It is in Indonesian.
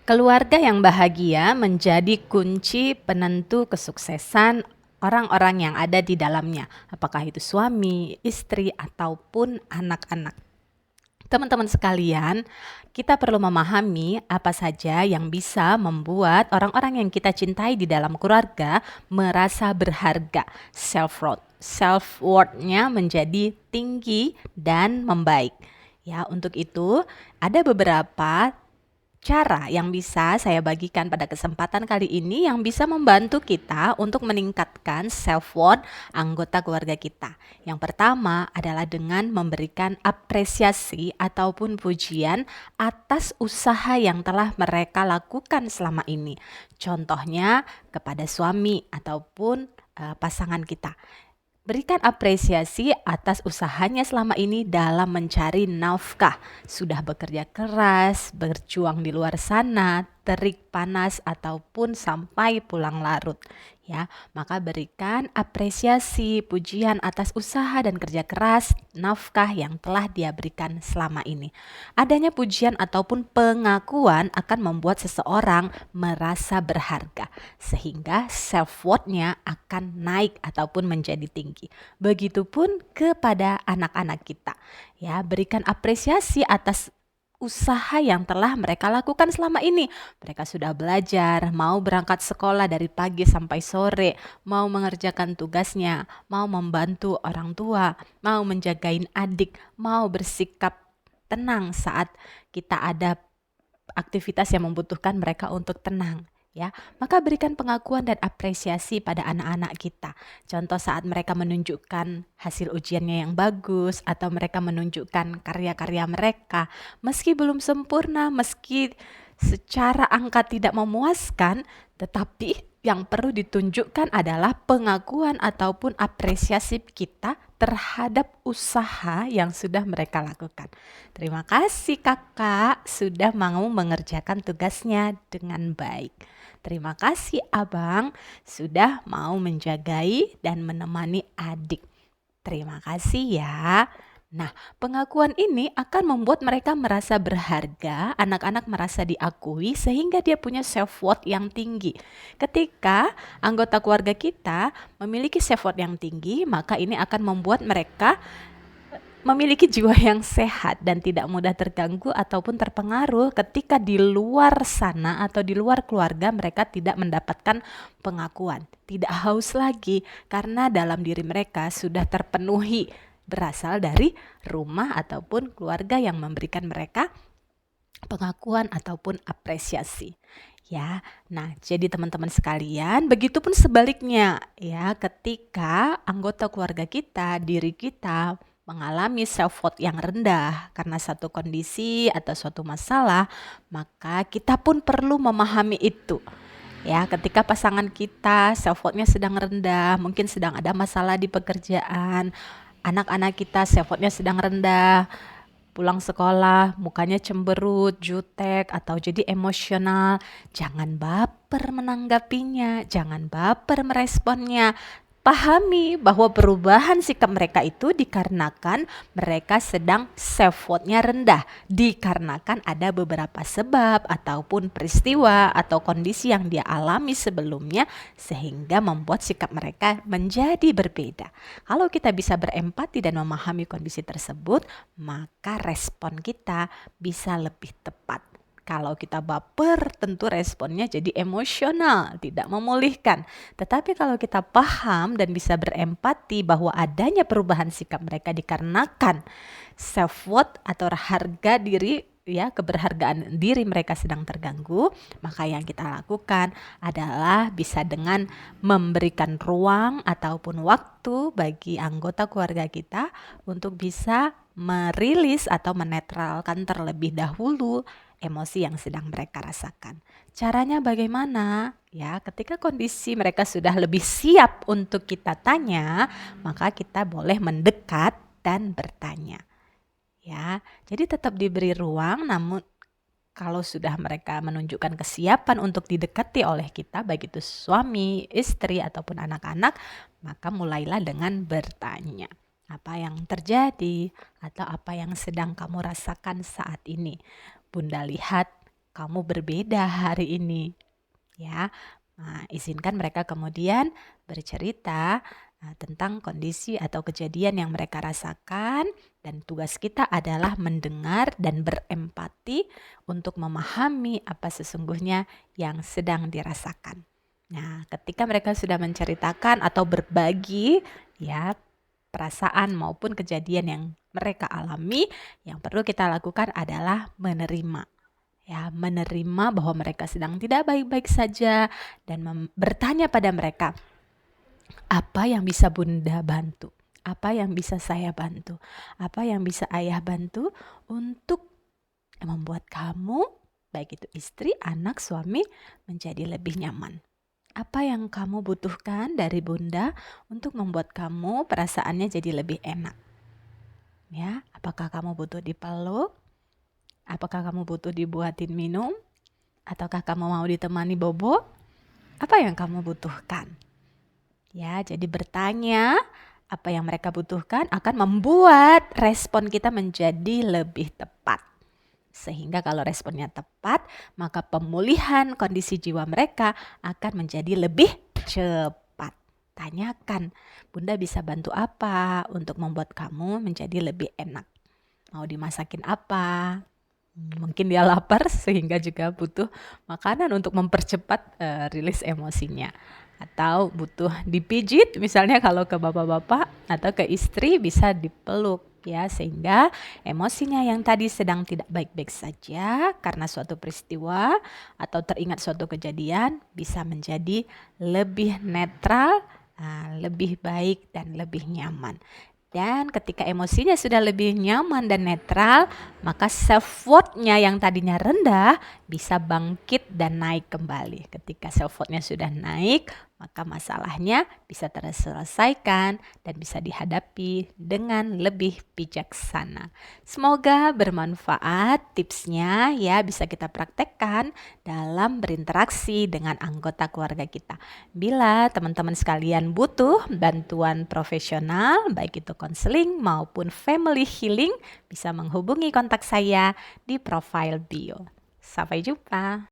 Keluarga yang bahagia menjadi kunci penentu kesuksesan orang-orang yang ada di dalamnya, apakah itu suami, istri, ataupun anak-anak. Teman-teman sekalian, kita perlu memahami apa saja yang bisa membuat orang-orang yang kita cintai di dalam keluarga merasa berharga. Self-worth-nya menjadi tinggi dan membaik. Ya, untuk itu ada beberapa cara yang bisa saya bagikan pada kesempatan kali ini yang bisa membantu kita untuk meningkatkan self-worth anggota keluarga kita. Yang pertama adalah dengan memberikan apresiasi ataupun pujian atas usaha yang telah mereka lakukan selama ini. Contohnya kepada suami ataupun pasangan kita. Berikan apresiasi atas usahanya selama ini dalam mencari nafkah. Sudah bekerja keras, berjuang di luar sana, terik panas ataupun sampai pulang larut. Ya, maka berikan apresiasi, pujian atas usaha dan kerja keras, nafkah yang telah dia berikan selama ini. Adanya pujian ataupun pengakuan akan membuat seseorang merasa berharga, sehingga self-worth-nya akan naik ataupun menjadi tinggi. Begitupun kepada anak-anak kita. Ya, berikan apresiasi atas usaha yang telah mereka lakukan selama ini. Mereka sudah belajar, mau berangkat sekolah dari pagi sampai sore, mau mengerjakan tugasnya, mau membantu orang tua, mau menjagain adik, mau bersikap tenang saat kita ada aktivitas yang membutuhkan mereka untuk tenang. Ya, maka berikan pengakuan dan apresiasi pada anak-anak kita. Contoh saat mereka menunjukkan hasil ujiannya yang bagus atau mereka menunjukkan karya-karya mereka, meski belum sempurna, meski secara angka tidak memuaskan, tetapi yang perlu ditunjukkan adalah pengakuan ataupun apresiasi kita terhadap usaha yang sudah mereka lakukan. Terima kasih kakak sudah mau mengerjakan tugasnya dengan baik. Terima kasih abang sudah mau menjagai dan menemani adik. Terima kasih ya. Nah, pengakuan ini akan membuat mereka merasa berharga, anak-anak merasa diakui sehingga dia punya self-worth yang tinggi. Ketika anggota keluarga kita memiliki self-worth yang tinggi, maka ini akan membuat mereka memiliki jiwa yang sehat dan tidak mudah terganggu ataupun terpengaruh ketika di luar sana atau di luar keluarga mereka tidak mendapatkan pengakuan. Tidak haus lagi karena dalam diri mereka sudah terpenuhi berasal dari rumah ataupun keluarga yang memberikan mereka pengakuan ataupun apresiasi. Ya, nah jadi teman-teman sekalian, begitupun sebaliknya ya, ketika anggota keluarga kita, diri kita mengalami self-worth yang rendah karena satu kondisi atau suatu masalah, maka kita pun perlu memahami itu. Ya, ketika pasangan kita self-worth-nya sedang rendah, mungkin sedang ada masalah di pekerjaan, anak-anak kita self-worth-nya sedang rendah, pulang sekolah mukanya cemberut, jutek, atau jadi emosional, jangan baper menanggapinya, jangan baper meresponnya. Pahami bahwa perubahan sikap mereka itu dikarenakan mereka sedang self-worth-nya rendah, dikarenakan ada beberapa sebab ataupun peristiwa atau kondisi yang dia alami sebelumnya sehingga membuat sikap mereka menjadi berbeda. Kalau kita bisa berempati dan memahami kondisi tersebut, maka respon kita bisa lebih tepat. Kalau kita baper, tentu responnya jadi emosional, tidak memulihkan. Tetapi kalau kita paham dan bisa berempati bahwa adanya perubahan sikap mereka dikarenakan self-worth atau harga diri, ya, keberhargaan diri mereka sedang terganggu, maka yang kita lakukan adalah bisa dengan memberikan ruang ataupun waktu bagi anggota keluarga kita untuk bisa merilis atau menetralkan terlebih dahulu emosi yang sedang mereka rasakan. Caranya bagaimana? Ya, ketika kondisi mereka sudah lebih siap untuk kita tanya, maka kita boleh mendekat dan bertanya. Ya, jadi tetap diberi ruang, namun kalau sudah mereka menunjukkan kesiapan untuk didekati oleh kita, baik itu suami, istri, ataupun anak-anak, maka mulailah dengan bertanya. Apa yang terjadi atau apa yang sedang kamu rasakan saat ini? Bunda lihat kamu berbeda hari ini. Ya, izinkan mereka kemudian bercerita tentang kondisi atau kejadian yang mereka rasakan, dan tugas kita adalah mendengar dan berempati untuk memahami apa sesungguhnya yang sedang dirasakan. Nah, ketika mereka sudah menceritakan atau berbagi ya perasaan maupun kejadian yang mereka alami, yang perlu kita lakukan adalah menerima. Ya, menerima bahwa mereka sedang tidak baik-baik saja dan bertanya pada mereka, apa yang bisa Bunda bantu? Apa yang bisa saya bantu? Apa yang bisa Ayah bantu untuk membuat kamu, baik itu istri, anak, suami, menjadi lebih nyaman? Apa yang kamu butuhkan dari Bunda untuk membuat kamu perasaannya jadi lebih enak? Ya, apakah kamu butuh dipeluk? Apakah kamu butuh dibuatin minum? Ataukah kamu mau ditemani bobo? Apa yang kamu butuhkan? Ya, jadi bertanya apa yang mereka butuhkan akan membuat respon kita menjadi lebih tepat. Sehingga kalau responnya tepat, maka pemulihan kondisi jiwa mereka akan menjadi lebih cepat. Tanyakan, Bunda bisa bantu apa untuk membuat kamu menjadi lebih enak? Mau dimasakin apa? Mungkin dia lapar sehingga juga butuh makanan untuk mempercepat rilis emosinya. Atau butuh dipijit, misalnya kalau ke bapak-bapak atau ke istri bisa dipeluk ya, sehingga emosinya yang tadi sedang tidak baik-baik saja karena suatu peristiwa atau teringat suatu kejadian bisa menjadi lebih netral, lebih baik dan lebih nyaman. Dan ketika emosinya sudah lebih nyaman dan netral, maka self-worth-nya yang tadinya rendah bisa bangkit dan naik kembali. Ketika self-worth-nya sudah naik, maka masalahnya bisa terselesaikan dan bisa dihadapi dengan lebih bijaksana. Semoga bermanfaat tipsnya ya, bisa kita praktekkan dalam berinteraksi dengan anggota keluarga kita. Bila teman-teman sekalian butuh bantuan profesional, baik itu konseling maupun family healing, bisa menghubungi kontak saya di profile bio. Sampai jumpa.